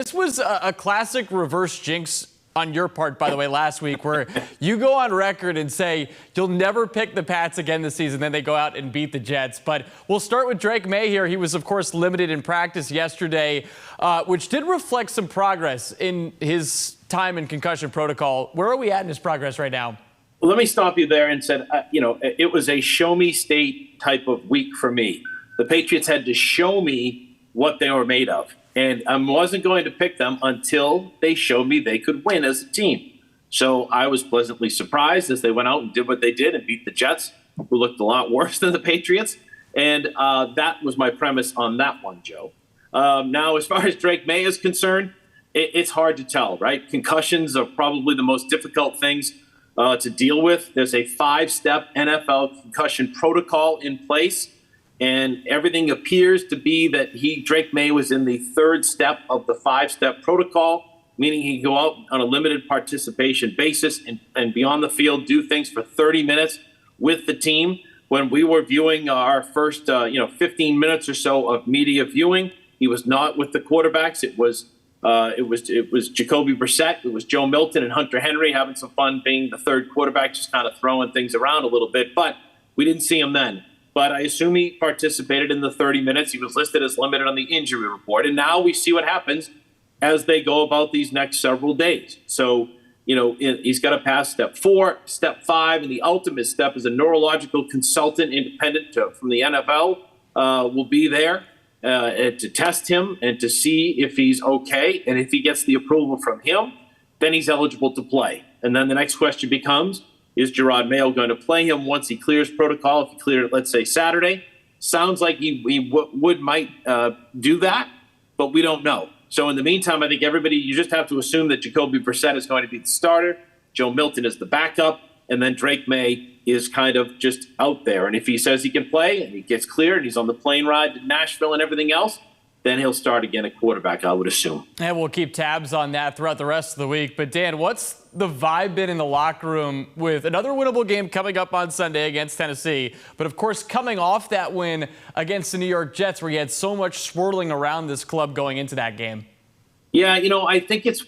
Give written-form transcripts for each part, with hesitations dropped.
This was a classic reverse jinx on your part, by the way, last week, where you go on record and say you'll never pick the Pats again this season. Then they go out and beat the Jets. But we'll start with Drake Maye here. He was, of course, limited in practice yesterday, which did reflect some progress in his time in concussion protocol. Where are we at in his progress right now? Well, let me stop you there and said, it was a show me state type of week for me. The Patriots had to show me what they were made of. And I wasn't going to pick them until they showed me they could win as a team. So I was pleasantly surprised as they went out and did what they did and beat the Jets, who looked a lot worse than the Patriots. And that was my premise on that one, Joe. Now, as far as Drake Maye is concerned, it's hard to tell, right? Concussions are probably the most difficult things to deal with. There's a 5-step NFL concussion protocol in place. And everything appears to be that Drake Maye was in the 3rd step of the 5-step protocol, meaning he can go out on a limited participation basis and be on the field, do things for 30 minutes with the team. When we were viewing our first 15 minutes or so of media viewing, he was not with the quarterbacks. It was Jacoby Brissett, it was Joe Milton and Hunter Henry having some fun being the 3rd quarterback, just kind of throwing things around a little bit. But we didn't see him then. But I assume he participated in the 30 minutes. He was listed as limited on the injury report. And now we see what happens as they go about these next several days. So, he's got to pass step 4, step 5, and the ultimate step is a neurological consultant independent from the NFL will be there to test him and to see if he's okay. And if he gets the approval from him, then he's eligible to play. And then the next question becomes, is Jerod Mayo going to play him once he clears protocol? If he cleared it, let's say Saturday, sounds like he might do that, but we don't know. So in the meantime, I think you just have to assume that Jacoby Brissett is going to be the starter, Joe Milton is the backup, and then Drake Maye is kind of just out there. And if he says he can play and he gets cleared and he's on the plane ride to Nashville and everything else, then he'll start again at quarterback, I would assume. And we'll keep tabs on that throughout the rest of the week. But, Dan, what's the vibe been in the locker room with another winnable game coming up on Sunday against Tennessee? But, of course, coming off that win against the New York Jets where you had so much swirling around this club going into that game. Yeah, I think it's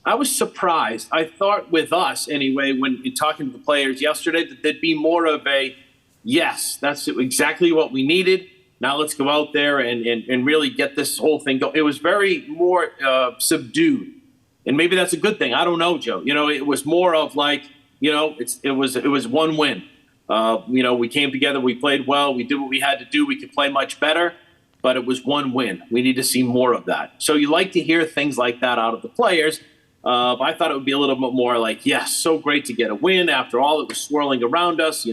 I was surprised. I thought with us, anyway, when talking to the players yesterday, that there'd be more of a, yes, that's exactly what we needed. Now let's go out there and really get this whole thing going. It was very more subdued, and maybe that's a good thing. I don't know, Joe. It was more of like, it was one win. We came together, we played well, we did what we had to do. We could play much better, but it was one win. We need to see more of that. So you like to hear things like that out of the players. I thought it would be a little bit more like, yes, so great to get a win after all that was swirling around us.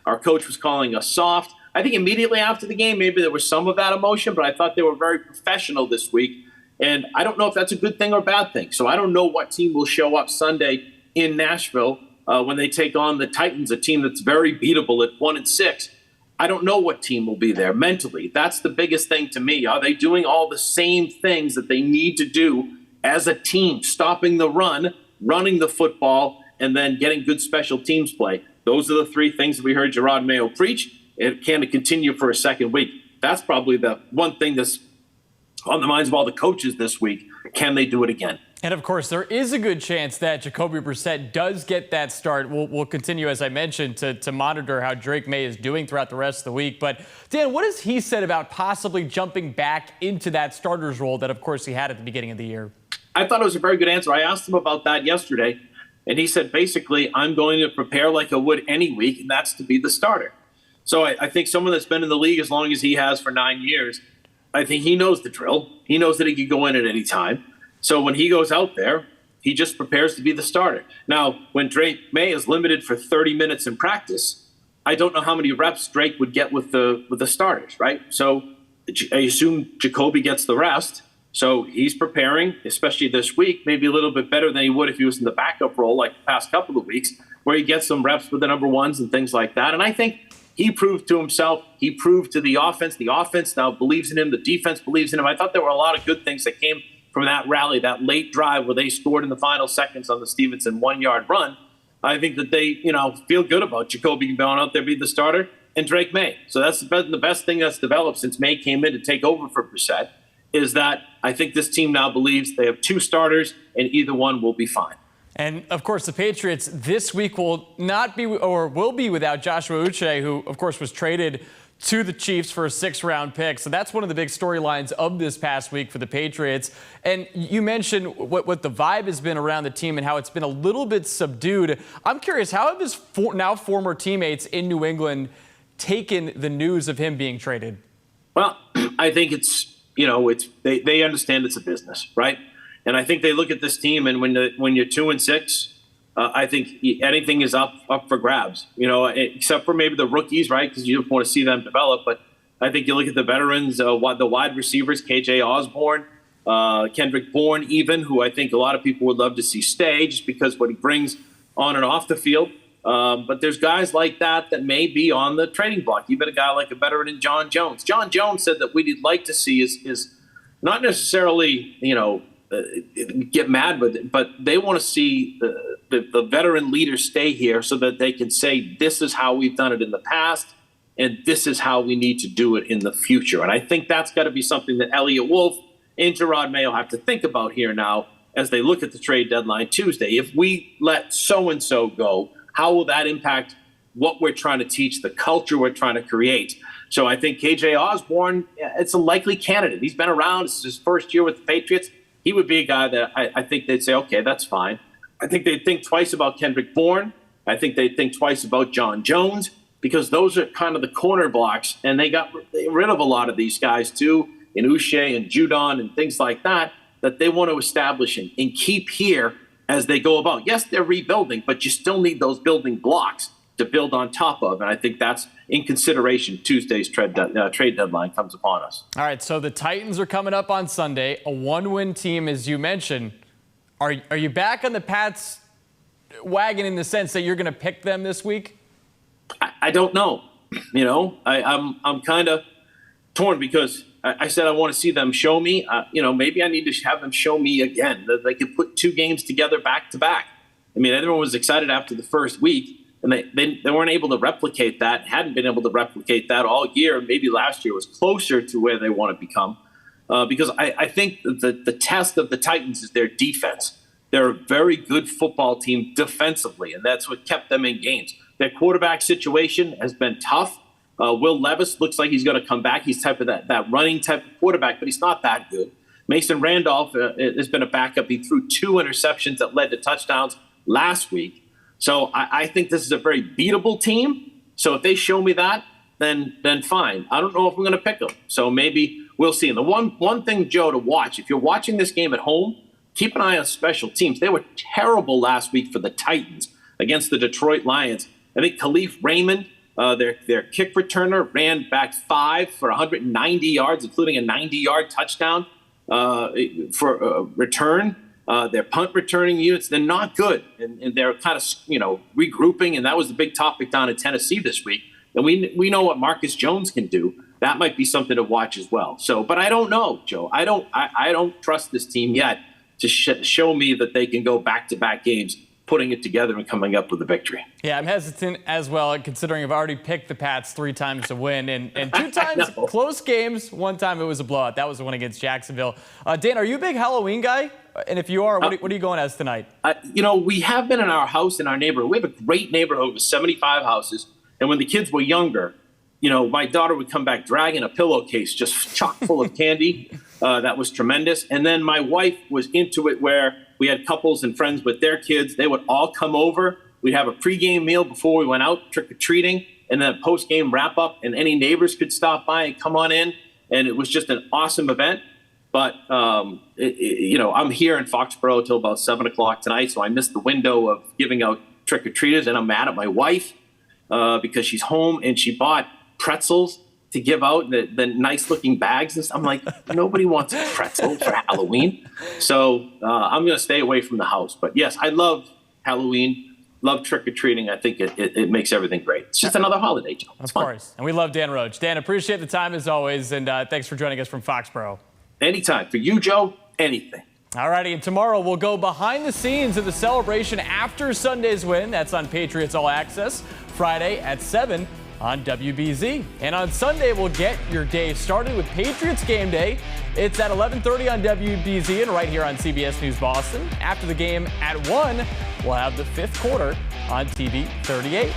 Our coach was calling us soft. I think immediately after the game, maybe there was some of that emotion, but I thought they were very professional this week. And I don't know if that's a good thing or a bad thing. So I don't know what team will show up Sunday in Nashville when they take on the Titans, a team that's very beatable at 1-6. I don't know what team will be there mentally. That's the biggest thing to me. Are they doing all the same things that they need to do as a team, stopping the run, running the football, and then getting good special teams play? Those are the 3 things that we heard Jerod Mayo preach. It can continue for a second week. That's probably the one thing that's on the minds of all the coaches this week. Can they do it again? And, of course, there is a good chance that Jacoby Brissett does get that start. We'll continue, as I mentioned, to monitor how Drake Maye is doing throughout the rest of the week. But, Dan, what has he said about possibly jumping back into that starter's role that, of course, he had at the beginning of the year? I thought it was a very good answer. I asked him about that yesterday, and he said, basically, I'm going to prepare like I would any week, and that's to be the starter. So I think someone that's been in the league as long as he has for 9 years, I think he knows the drill. He knows that he can go in at any time. So when he goes out there, he just prepares to be the starter. Now, when Drake Maye is limited for 30 minutes in practice, I don't know how many reps Drake would get with the starters, right? So I assume Jacoby gets the rest. So he's preparing, especially this week, maybe a little bit better than he would if he was in the backup role like the past couple of weeks, where he gets some reps with the number ones and things like that. And I think he proved to himself, he proved to the offense now believes in him, the defense believes in him. I thought there were a lot of good things that came from that rally, that late drive where they scored in the final seconds on the Stevenson 1-yard run. I think that they, feel good about Jacoby going out there, be the starter, and Drake Maye. So that's the best thing that's developed since Maye came in to take over for Brissett. is that I think this team now believes they have 2 starters and either one will be fine. And, of course, the Patriots this week will not be or will be without Joshua Uche, who, of course, was traded to the Chiefs for a 6th-round pick. So that's one of the big storylines of this past week for the Patriots. And you mentioned what the vibe has been around the team and how it's been a little bit subdued. I'm curious, how have his now former teammates in New England taken the news of him being traded? Well, I think they understand it's a business, right? And I think they look at this team, and when you're 2-6, I think anything is up for grabs, except for maybe the rookies, right? Because you don't want to see them develop. But I think you look at the veterans, the wide receivers, KJ Osborne, Kendrick Bourne, even, who I think a lot of people would love to see stay just because what he brings on and off the field. But there's guys like that may be on the trading block. Even a guy like a veteran in John Jones. John Jones said that what he'd like to see is not necessarily, get mad with it, but they want to see the veteran leaders stay here so that they can say, this is how we've done it in the past, and this is how we need to do it in the future. And I think that's got to be something that Elliott Wolf and Gerard Mayo have to think about here now as they look at the trade deadline Tuesday. If we let so-and-so go, how will that impact what we're trying to teach, the culture we're trying to create? So I think KJ Osborne, it's a likely candidate. He's been around. It's his first year with the Patriots. He would be a guy that I think they'd say, okay, that's fine. I think they'd think twice about Kendrick Bourne. I think they'd think twice about John Jones, because those are kind of the corner blocks, and they got rid of a lot of these guys too, in Uche and Judon and things like that they want to establish and keep here as they go about. Yes, they're rebuilding, but you still need those building blocks to build on top of. And I think that's in consideration. Tuesday's trade deadline comes upon us. All right, so the Titans are coming up on Sunday, a 1-win team, as you mentioned. Are you back on the Pats wagon in the sense that you're going to pick them this week? I don't know. I'm kind of torn because I said I want to see them show me. Maybe I need to have them show me again that they could put 2 games together back to back. I mean, everyone was excited after the first week. And they weren't able to replicate that, hadn't been able to replicate that all year. Maybe last year was closer to where they want to become. Because I think the test of the Titans is their defense. They're a very good football team defensively, and that's what kept them in games. Their quarterback situation has been tough. Will Levis looks like he's going to come back. He's type of that running type of quarterback, but he's not that good. Mason Randolph has been a backup. He threw 2 interceptions that led to touchdowns last week. So I think this is a very beatable team. So if they show me that, then fine. I don't know if I'm going to pick them. So maybe we'll see. And the one thing, Joe, to watch, if you're watching this game at home, keep an eye on special teams. They were terrible last week for the Titans against the Detroit Lions. I think Khalif Raymond, their kick returner, ran back 5 for 190 yards, including a 90-yard touchdown for return. Their punt returning units, they're not good. And they're kind of, regrouping. And that was the big topic down in Tennessee this week. And we know what Marcus Jones can do. That might be something to watch as well. So, but I don't know, Joe. I don't trust this team yet to show me that they can go back-to-back games, putting it together and coming up with a victory. Yeah, I'm hesitant as well, considering I've already picked the Pats 3 times to win, and 2 times close games. 1 time it was a blowout. That was the one against Jacksonville. Dan, are you a big Halloween guy? And if you are, what are you going as tonight? We have been in our house in our neighborhood. We have a great neighborhood with 75 houses. And when the kids were younger, my daughter would come back dragging a pillowcase just chock full of candy. That was tremendous. And then my wife was into it where we had couples and friends with their kids. They would all come over. We'd have a pregame meal before we went out trick-or-treating, and then a postgame wrap-up, and any neighbors could stop by and come on in. And it was just an awesome event. But, I'm here in Foxborough till about 7 o'clock tonight, so I missed the window of giving out trick-or-treaters, and I'm mad at my wife because she's home, and she bought pretzels to give out, the nice-looking bags. And I'm like, nobody wants a pretzel for Halloween. So I'm going to stay away from the house. But, yes, I love Halloween, love trick-or-treating. I think it makes everything great. It's just another holiday, Joe. It's fun. Of course. And we love Dan Roche. Dan, appreciate the time as always, and thanks for joining us from Foxborough. Anytime. For you, Joe, anything. All righty, and tomorrow we'll go behind the scenes of the celebration after Sunday's win. That's on Patriots All Access, Friday at 7. on WBZ. And on Sunday, we'll get your day started with Patriots game day. It's at 11:30 on WBZ and right here on CBS News Boston. After the game at 1, we'll have the fifth quarter on TV 38.